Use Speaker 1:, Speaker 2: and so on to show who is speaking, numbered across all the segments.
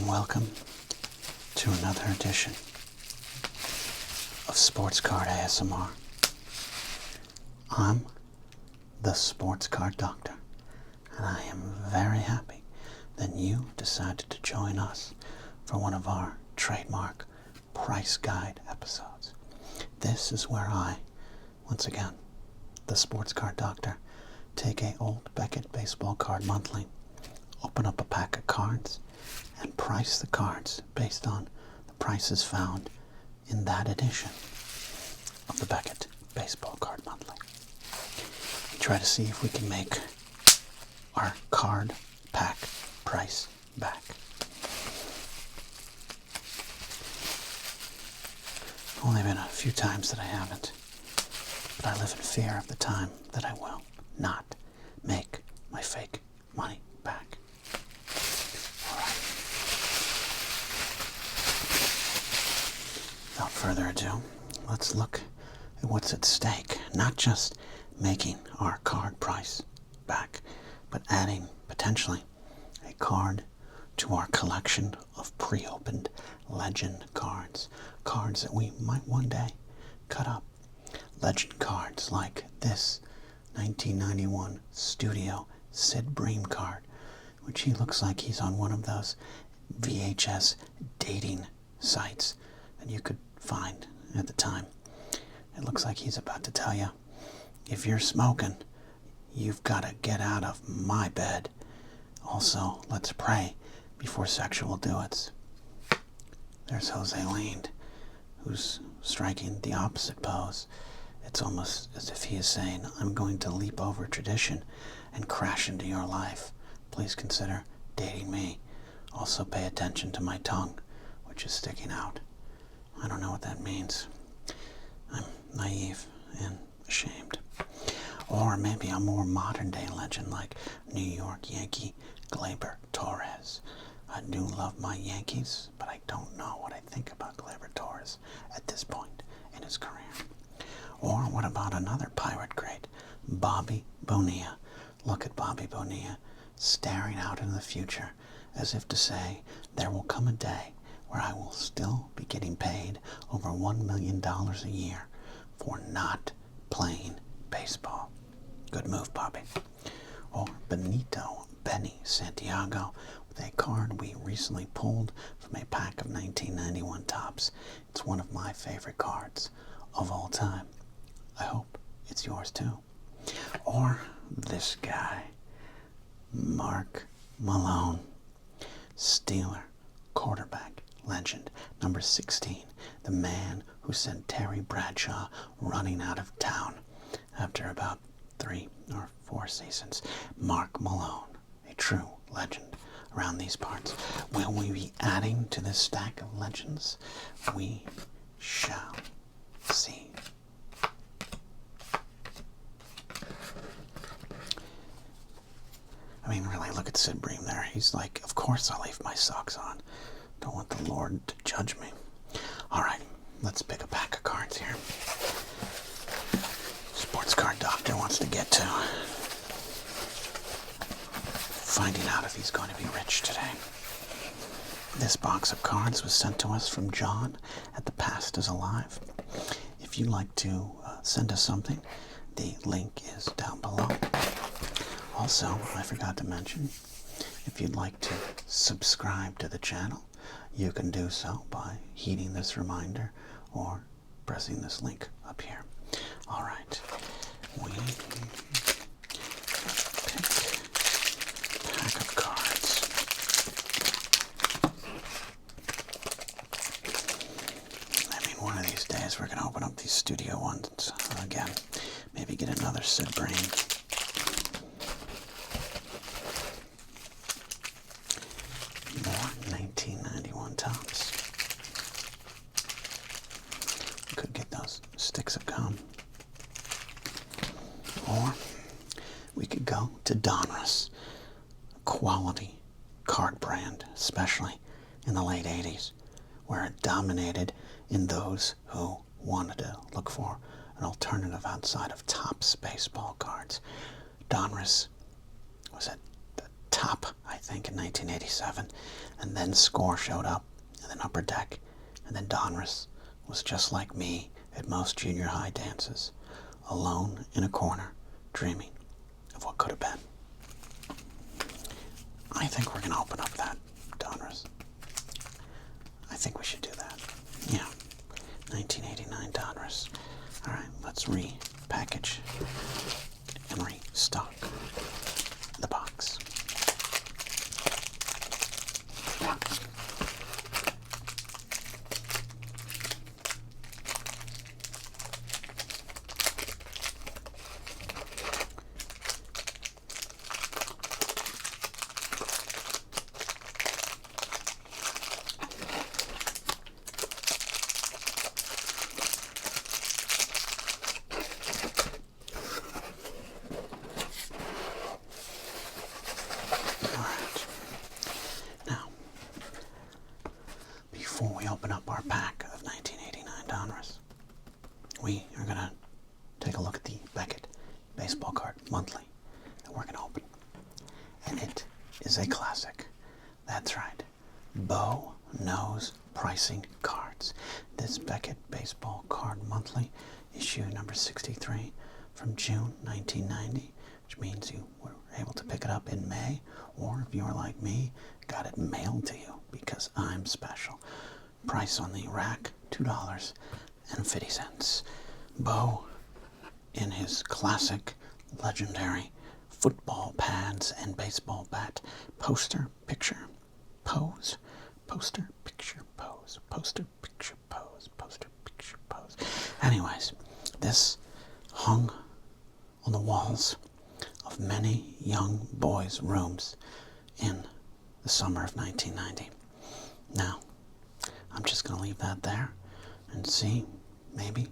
Speaker 1: and welcome to another edition of Sports Card ASMR. I'm the Sports Card Doctor, and I am very happy that you decided to join us for one of our trademark price guide episodes. This is where I, once again, the Sports Card Doctor, take a Old Beckett Baseball Card Monthly, open up a pack of cards, and price the cards based on the prices found in that edition of the Beckett Baseball Card Monthly. We try to see if we can make our card pack price back. Only been a few times that I haven't, but I live in fear of the time that I will not make my fake money back. Alright. Without further ado, let's look at what's at stake. Not just making our card price back, but adding, potentially, a card to our collection of pre-opened legend cards. Cards that we might one day cut up. Legend cards like this 1991 Studio Sid Bream card, which he looks like he's on one of those VHS dating sites that you could find at the time. It looks like he's about to tell you, if you're smoking, you've got to get out of my bed. Also, let's pray before sexual duets. There's Jose Leaned, who's striking the opposite pose. It's almost as if he is saying, I'm going to leap over tradition and crash into your life. Please consider dating me. Also pay attention to my tongue, which is sticking out. I don't know what that means. I'm naive and ashamed. Or maybe a more modern day legend like New York Yankee Gleyber Torres. I do love my Yankees, but I don't know what I think about Gleyber Torres at this point in his career. Or what about another pirate great, Bobby Bonilla? Look at Bobby Bonilla staring out into the future as if to say, there will come a day where I will still be getting paid over $1 million a year for not playing baseball. Good move, Bobby. Or Benny Santiago, with a card we recently pulled from a pack of 1991 Topps. It's one of my favorite cards of all time. I hope it's yours too. Or this guy, Mark Malone, Steeler quarterback legend, number 16, the man who sent Terry Bradshaw running out of town after about 3 or 4 seasons. Mark Malone, a true legend around these parts. Will we be adding to this stack of legends? We shall see. I mean, really, look at Sid Bream there. He's like, of course I'll leave my socks on. Don't want the Lord to judge me. All right, let's pick a pack of cards here. Sports Card Doctor wants to get to finding out if he's going to be rich today. This box of cards was sent to us from John at The Past is Alive. If you'd like to send us something, the link is down below. Also, I forgot to mention, if you'd like to subscribe to the channel, you can do so by heeding this reminder or pressing this link up here. All right, we pick a pack of cards. I mean, one of these days we're going to open up these studio ones again. Maybe get another Sid Bream. More 1991 Topps. Could get those sticks of gum. Or we could go to Donruss, a quality card brand, especially in the late 80s, where it dominated in those who wanted to look for an alternative outside of Topps baseball cards. Donruss was at the Top, I think, in 1987, and then Score showed up, and then Upper Deck, and then Donruss was just like me at most junior high dances, alone in a corner, dreaming of what could have been. I think we're going to open up that Donruss. I think we should do that. Yeah, 1989 Donruss. All right, let's repackage and restock the box. Before we open up our pack of 1989 Donruss, we are going to take a look at the Beckett Baseball Card Monthly that we're going to open. And it is a classic. That's right. Bo knows pricing cards. This Beckett Baseball Card Monthly, issue number 63 from June 1990, which means you were able to pick it up in May, or if you're like me, got it mailed to you because I'm special. Price on the rack, $2.50. Bo, in his classic, legendary football pads and baseball bat poster picture pose, poster picture pose, poster picture pose, poster picture pose. Anyways, this hung on the walls of many young boys' rooms in the summer of 1990. Now, I'm just going to leave that there and see, maybe,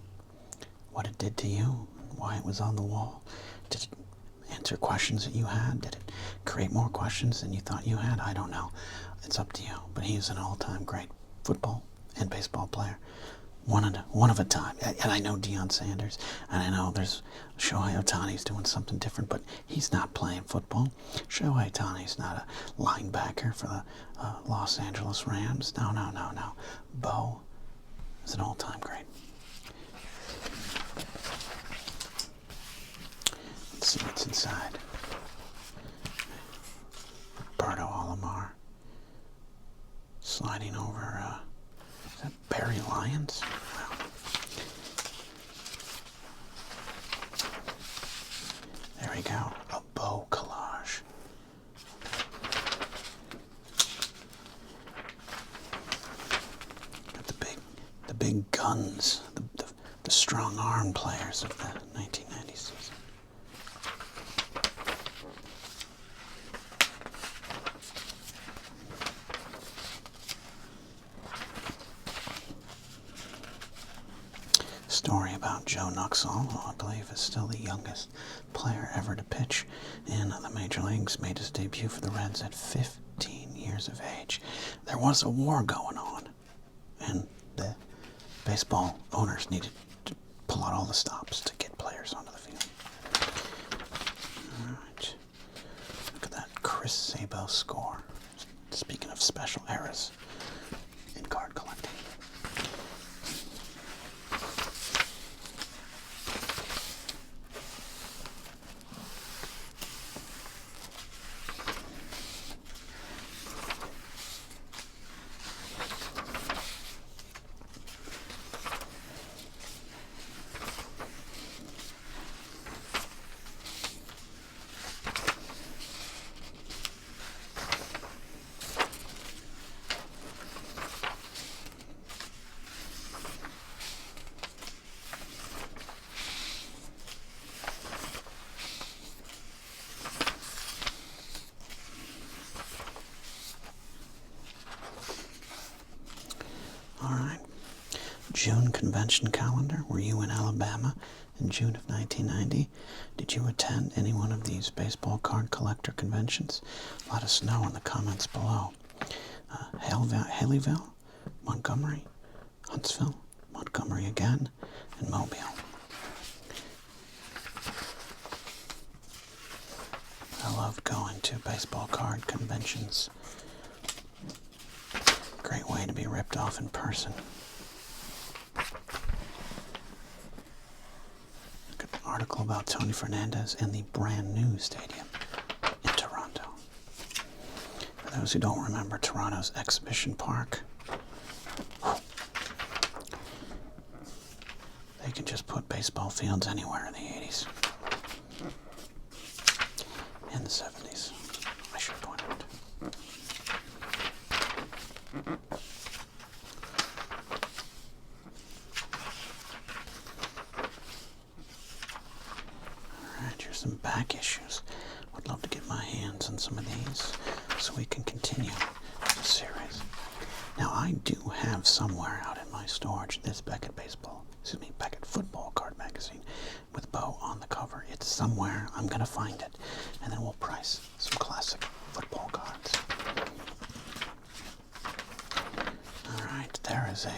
Speaker 1: what it did to you, and why it was on the wall. Did it answer questions that you had? Did it create more questions than you thought you had? I don't know. It's up to you. But he's an all-time great football and baseball player. One of a time. And I know Deion Sanders, and I know there's Shohei Ohtani's doing something different, but he's not playing football. Shohei Ohtani's not a linebacker for the Los Angeles Rams. No. Bo is an all-time great. Let's see what's inside. Roberto Alomar. Sliding over, is that Barry Lyons? Wow. There we go. A Bo collage. Got the big guns, the strong arm players of the 1990s season. Story about Joe Nuxhall, who I believe is still the youngest player ever to pitch in the major leagues, made his debut for the Reds at 15 years of age. There was a war going on, and the baseball owners needed to pull out all the stops to get players onto the field. All right. Look at that Chris Sabo score. Speaking of special eras in card collecting. All right. June convention calendar. Were you in Alabama in June of 1990? Did you attend any one of these baseball card collector conventions? Let us know in the comments below. Haleyville, Montgomery, Huntsville, Montgomery again, and Mobile. I love loved going to baseball card conventions. Great way to be ripped off in person. Look at the article about Tony Fernandez and the brand new stadium in Toronto. For those who don't remember Toronto's Exhibition Park, they can just put baseball fields anywhere in the 80s. In the 70s, I should point out. Alright, here's some back issues. Would love to get my hands on some of these so we can continue the series. Now, I do have somewhere out in my storage this Beckett football card magazine with Bo on the cover. It's somewhere. I'm going to find it, and then we'll price some classic football cards. Alright, there is a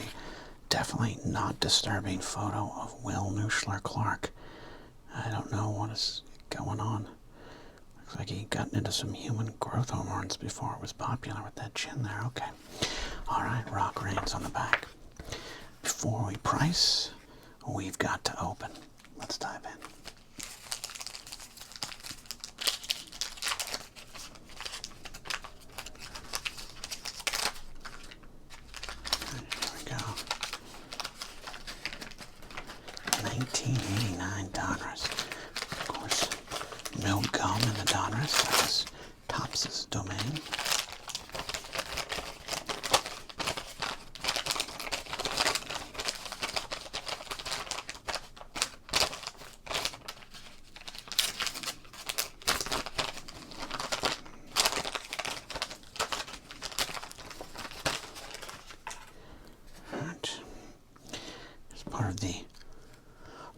Speaker 1: definitely not disturbing photo of Will Nuschler Clark. I don't know what is going on. Looks like he got into some human growth hormones before it was popular with that chin there. Okay. Alright, rock reigns on the back. Before we price, we've got to open. Let's dive in. Here we go. 1989 Donruss. Of course, no gum in the Donruss. That was Topps' domain. Part of the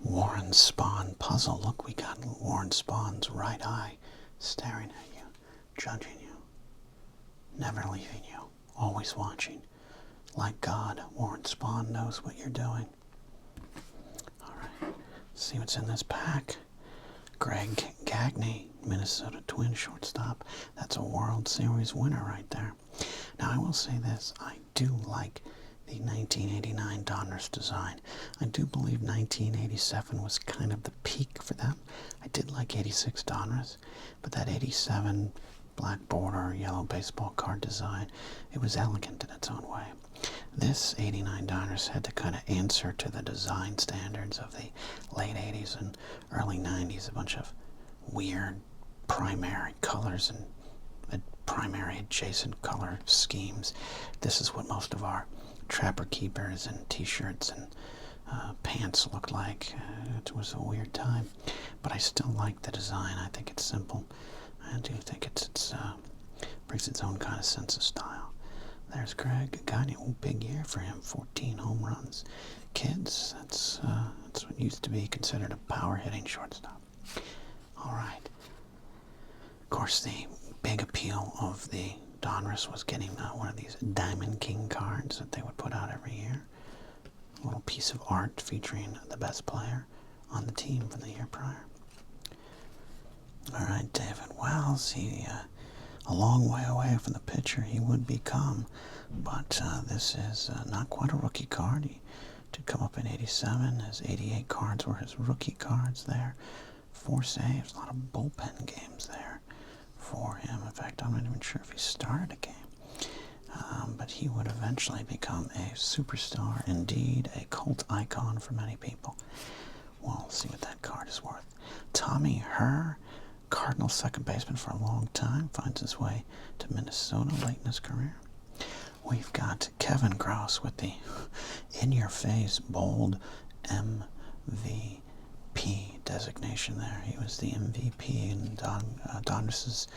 Speaker 1: Warren Spahn puzzle. Look, we got Warren Spahn's right eye staring at you, judging you, never leaving you, always watching. Like God, Warren Spahn knows what you're doing. Alright, see what's in this pack. Greg Gagne, Minnesota Twins shortstop. That's a World Series winner right there. Now, I will say this. I do like the 1989 Donruss design. I do believe 1987 was kind of the peak for them. I did like 86 Donruss, but that 87 black border, yellow baseball card design, it was elegant in its own way. This 89 Donruss had to kind of answer to the design standards of the late 80s and early 90s, a bunch of weird primary colors and primary adjacent color schemes. This is what most of our Trapper Keepers and t-shirts and pants looked like. It was a weird time, but I still like the design. I think it's simple. I do think it's brings its own kind of sense of style. There's Greg Gagne. Big year for him. 14 home runs. Kids, that's what used to be considered a power hitting shortstop. All right. Of course, the big appeal of the Donruss was getting one of these Diamond King cards that they would put out every year. A little piece of art featuring the best player on the team from the year prior. Alright, David Wells, he a long way away from the pitcher he would become, but this is not quite a rookie card. He did come up in 87. His 88 cards were his rookie cards there. 4 saves, a lot of bullpen games there for him. In fact, I'm not even sure if he started a game. But he would eventually become a superstar, indeed a cult icon for many people. We'll see what that card is worth. Tommy Herr, Cardinals second baseman for a long time, finds his way to Minnesota late in his career. We've got Kevin Gross with the in-your-face, bold MVP designation there. He was the MVP in Donruss's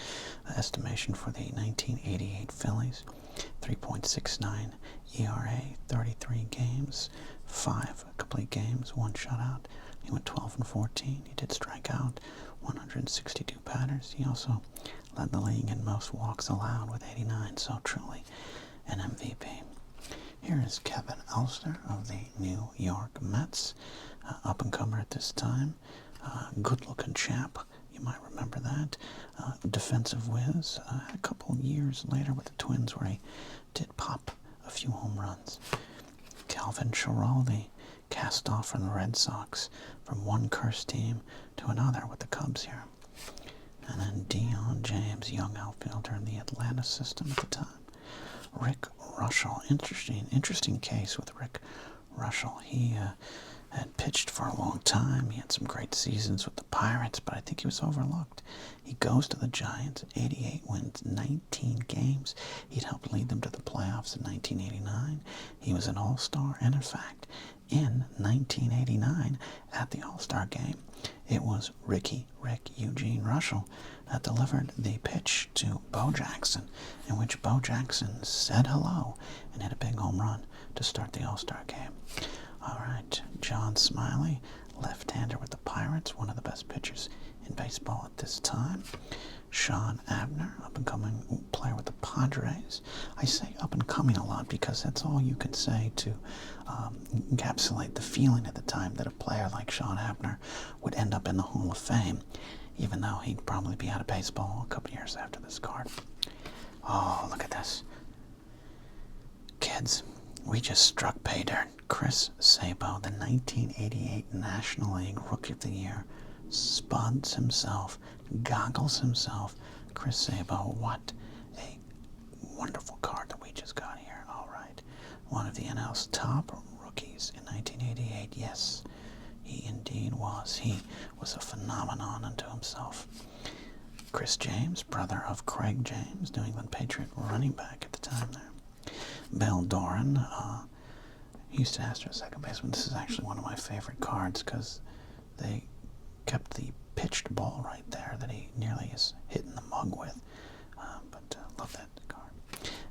Speaker 1: estimation for the 1988 Phillies. 3.69 ERA, 33 games, 5 complete games, 1 shutout. He went 12-14. He did strike out 162 batters. He also led the league in most walks allowed with 89, so truly an MVP. Here is Kevin Elster of the New York Mets, up-and-comer at this time. Good-looking chap. You might remember that. Defensive whiz. A couple years later with the Twins where he did pop a few home runs. Calvin Schiraldi cast off from the Red Sox from one cursed team to another with the Cubs here. And then Deion James, young outfielder in the Atlanta system at the time. Rick Russell, interesting case with Rick Russell. He had pitched for a long time. He had some great seasons with the Pirates, but I think he was overlooked. He goes to the Giants, 88 wins, 19 games. He'd helped lead them to the playoffs in 1989. He was an All-Star, and in fact, in 1989, at the All-Star game, it was Rick Eugene Russell that delivered the pitch to Bo Jackson, in which Bo Jackson said hello and hit a big home run to start the All-Star game. All right, John Smiley, left-hander with the Pirates, one of the best pitchers in baseball at this time. Sean Abner, up-and-coming player with the Padres. I say up-and-coming a lot because that's all you can say to encapsulate the feeling at the time that a player like Sean Abner would end up in the Hall of Fame, even though he'd probably be out of baseball a couple years after this card. Oh, look at this. Kids, we just struck pay dirt. Chris Sabo, the 1988 National League Rookie of the Year, spuds himself, goggles himself. Chris Sabo, what a wonderful card that we just got here. All right, one of the NL's top rookies in 1988. Yes, he indeed was. He was a phenomenon unto himself. Chris James, brother of Craig James, New England Patriot running back at the time there. Bill Doran, he used to Astros second baseman. This is actually one of my favorite cards because they kept the pitched ball right there that he nearly is hitting the mug with. But love that card.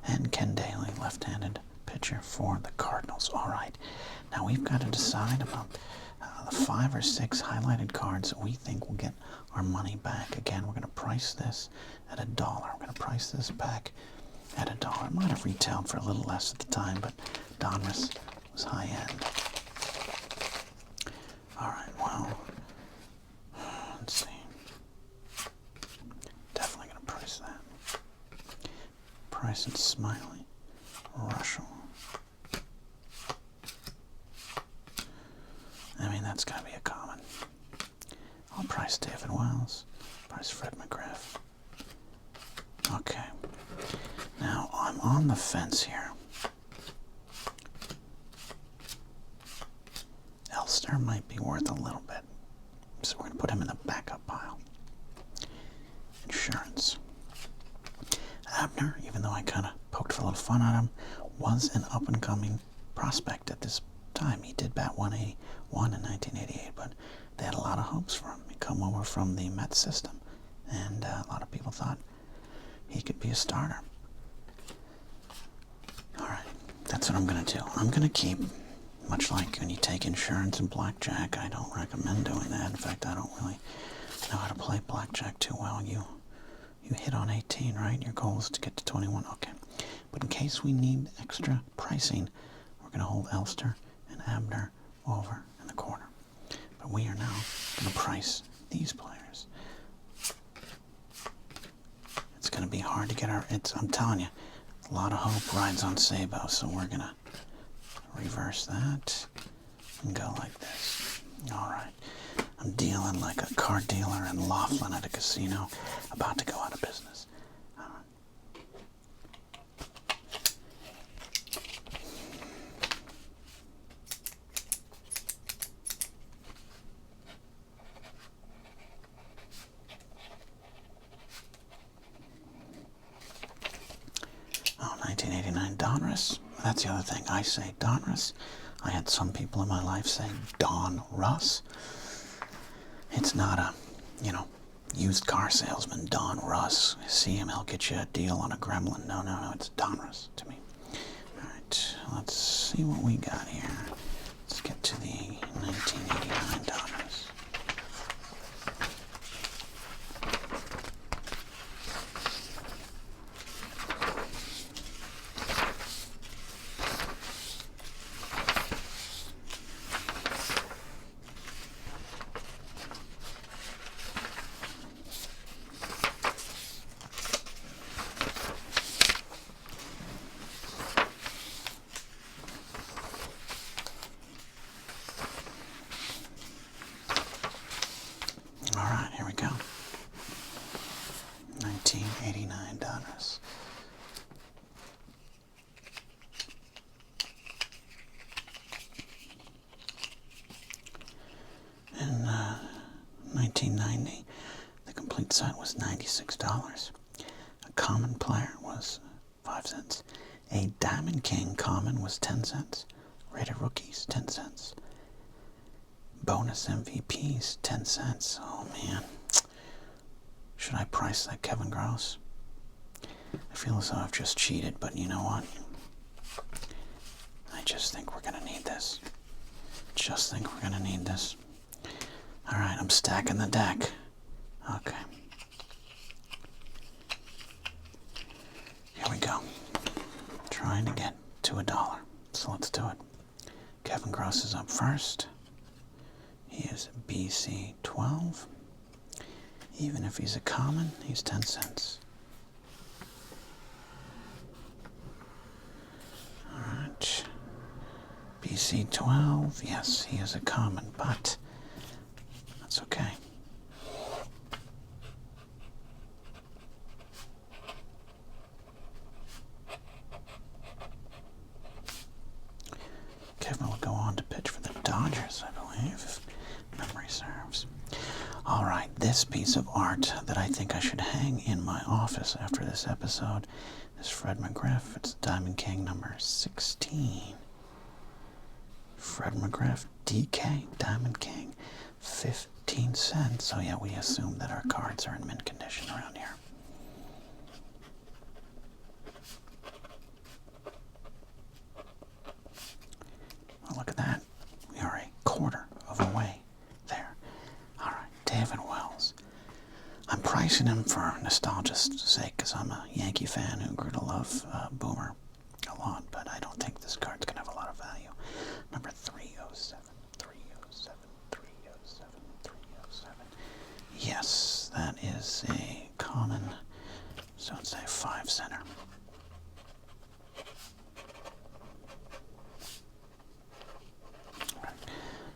Speaker 1: And Ken Daly, left-handed pitcher for the Cardinals. All right, now we've got to decide about the 5 or 6 highlighted cards that we think will get our money back. Again, we're going to price this at $1. We're going to price this back at $1. It might have retailed for a little less at the time, but Donruss was high end. All right, well, let's see. Definitely going to price that. Price it Smiley, Russell. I mean, that's got to be a common. I'll price David Wells. Price Fred McGriff. Okay. Now, I'm on the fence here. Elster might be worth a little bit. So we're going to put him in the backup pile. Insurance. Abner, even though I kind of poked for a little fun at him, was an up-and-coming prospect at this time. He did bat 181 in 1988, but they had a lot of hopes for him. He come over from the Mets system, and a lot of people thought he could be a starter. All right, that's what I'm going to do. I'm going to keep, much like when you take insurance and blackjack, I don't recommend doing that. In fact, I don't really know how to play blackjack too well. You hit on 18, right? Your goal is to get to 21. Okay. But in case we need extra pricing, we're going to hold Elster and Abner over in the corner. But we are now going to price these players. It's going to be hard to get I'm telling you, a lot of hope rides on Sabo, so we're going to reverse that and go like this. All right. I'm dealing like a card dealer in Laughlin at a casino about to go out of business. All right. Oh, 1989 Donruss. That's the other thing. I say Donruss. I had some people in my life say Donruss. It's not a, used car salesman, Donruss. See him, he'll get you a deal on a Gremlin. No, it's Donruss to me. All right, let's see what we got here. Let's get to the 1989 Donruss. $14.90. The complete set was $96. A common player was 5 cents. A Diamond King common was 10 cents. Rated rookies, 10 cents. Bonus MVPs, 10 cents. Oh man. Should I price that Kevin Gross? I feel as though I've just cheated, but you know what? I just think we're going to need this. Just think we're going to need this. Alright, I'm stacking the deck. Okay. Here we go. Trying to get to $1. So let's do it. Kevin Gross is up first. He is BC 12. Even if he's a common, he's 10 cents. Alright. BC 12. Yes, he is a common, but that's okay. Kevin will go on to pitch for the Dodgers, I believe, if memory serves. All right, this piece of art that I think I should hang in my office after this episode is Fred McGriff. It's Diamond King number 16. Fred McGriff, DK, Diamond King, 15 cents. So yeah, we assume that our cards are in mint condition around here. Oh, look at that. We are a quarter of a way there. All right, David Wells. I'm pricing him for nostalgia's sake because I'm a Yankee fan who grew to love Boomer a lot, but I don't think this card's going to have a lot of value. Number 307, 307, 307, 307. Yes, that is a common, so it's a 5 center.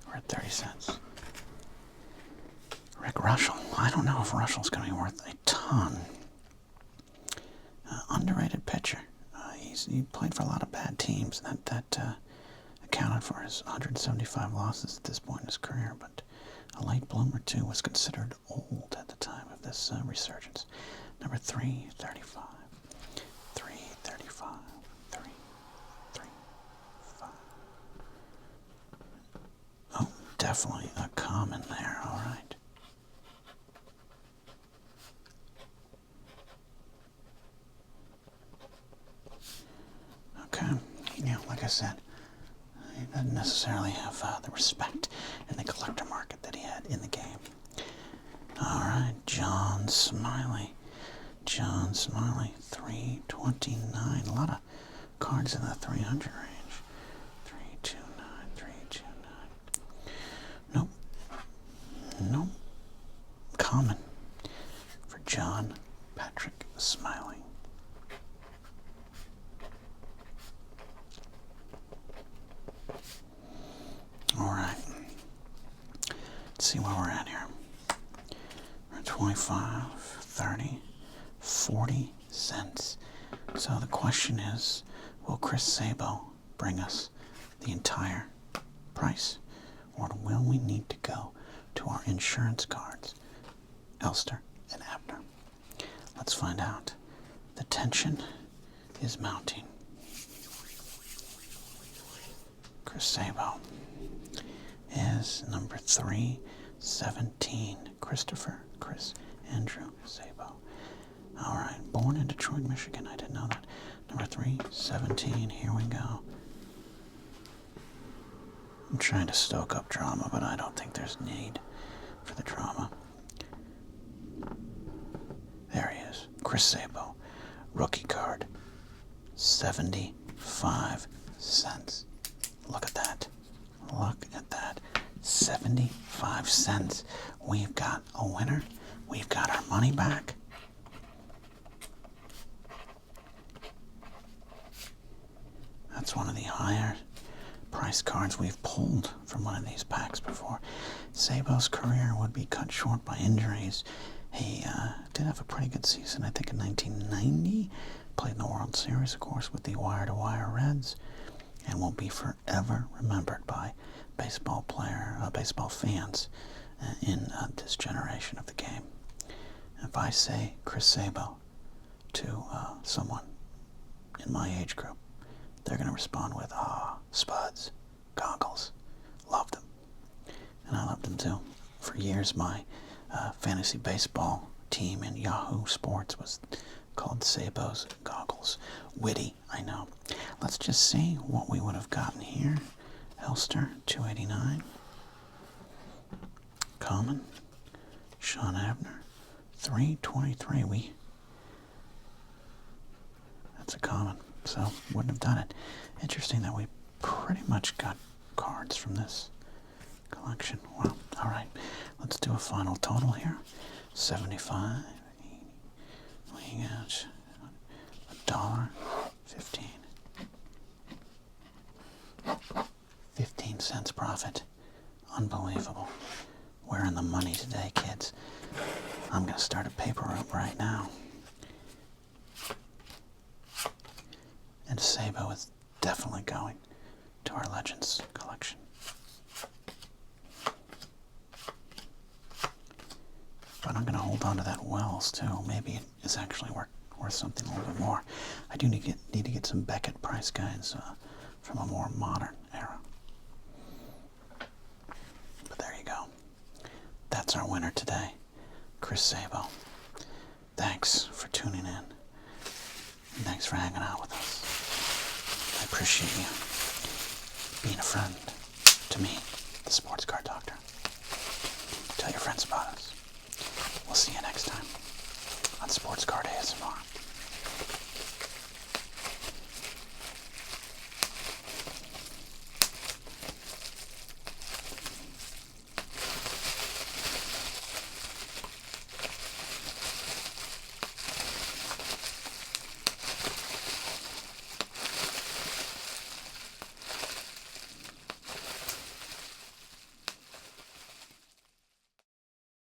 Speaker 1: We're at 30 cents. Rick Russell. I don't know if Russell's going to be worth a ton. Underrated pitcher. He played for a lot of bad teams. That accounted for his 175 losses at this point in his career, but a late bloomer too, was considered old at the time of this resurgence. Number 335. 335. 335. Oh, definitely a common there, all right. Okay, yeah, like I said, he doesn't necessarily have the respect in the collector market that he had in the game. All right, John Smiley. John Smiley, 329. A lot of cards in the 300 range. 329, 329. Nope. Nope. Common for John Patrick Smiley. All right. Let's see where we're at here. We're at 25, 30, 40 cents. So the question is, will Chris Sabo bring us the entire price? Or will we need to go to our insurance cards, Elster and Abner? Let's find out. The tension is mounting. Chris Sabo is number 317. Chris Andrew Sabo. All right, born in Detroit, Michigan. I didn't know that. Number 317. Here we go. I'm trying to stoke up drama, but I don't think there's need for the drama. There he is. Chris Sabo. Rookie card. 75 cents. Look at that. Look at that. 75 cents. We've got a winner. We've got our money back. That's one of the higher price cards we've pulled from one of these packs before. Sabo's career would be cut short by injuries. He did have a pretty good season, I think, in 1990. Played in the World Series, of course, with the wire-to-wire Reds, and will be forever remembered by baseball fans in this generation of the game. If I say Chris Sabo to someone in my age group, they're going to respond with, spuds, goggles, love them. And I loved them too. For years, my fantasy baseball team in Yahoo Sports was called Sabo's Goggles. Witty, I know. Let's just see what we would have gotten here. Elster, 289. Common, Sean Abner, 323. That's a common, so wouldn't have done it. Interesting that we pretty much got cards from this collection. Well, all right, let's do a final total here. 75, 80, we got $1.15. 15 cents profit. Unbelievable. We're in the money today, kids. I'm going to start a paper route right now. And Sabo is definitely going to our Legends collection. But I'm going to hold on to that Wells too. Maybe it is actually worth something a little bit more. I do need to get some Beckett price guides from a more modern era. But there you go. That's our winner today, Chris Sabo. Thanks for tuning in. And thanks for hanging out with us. I appreciate you being a friend to me, the Sports Card Doctor. Tell your friends about us. We'll see you next time on Sports Card ASMR.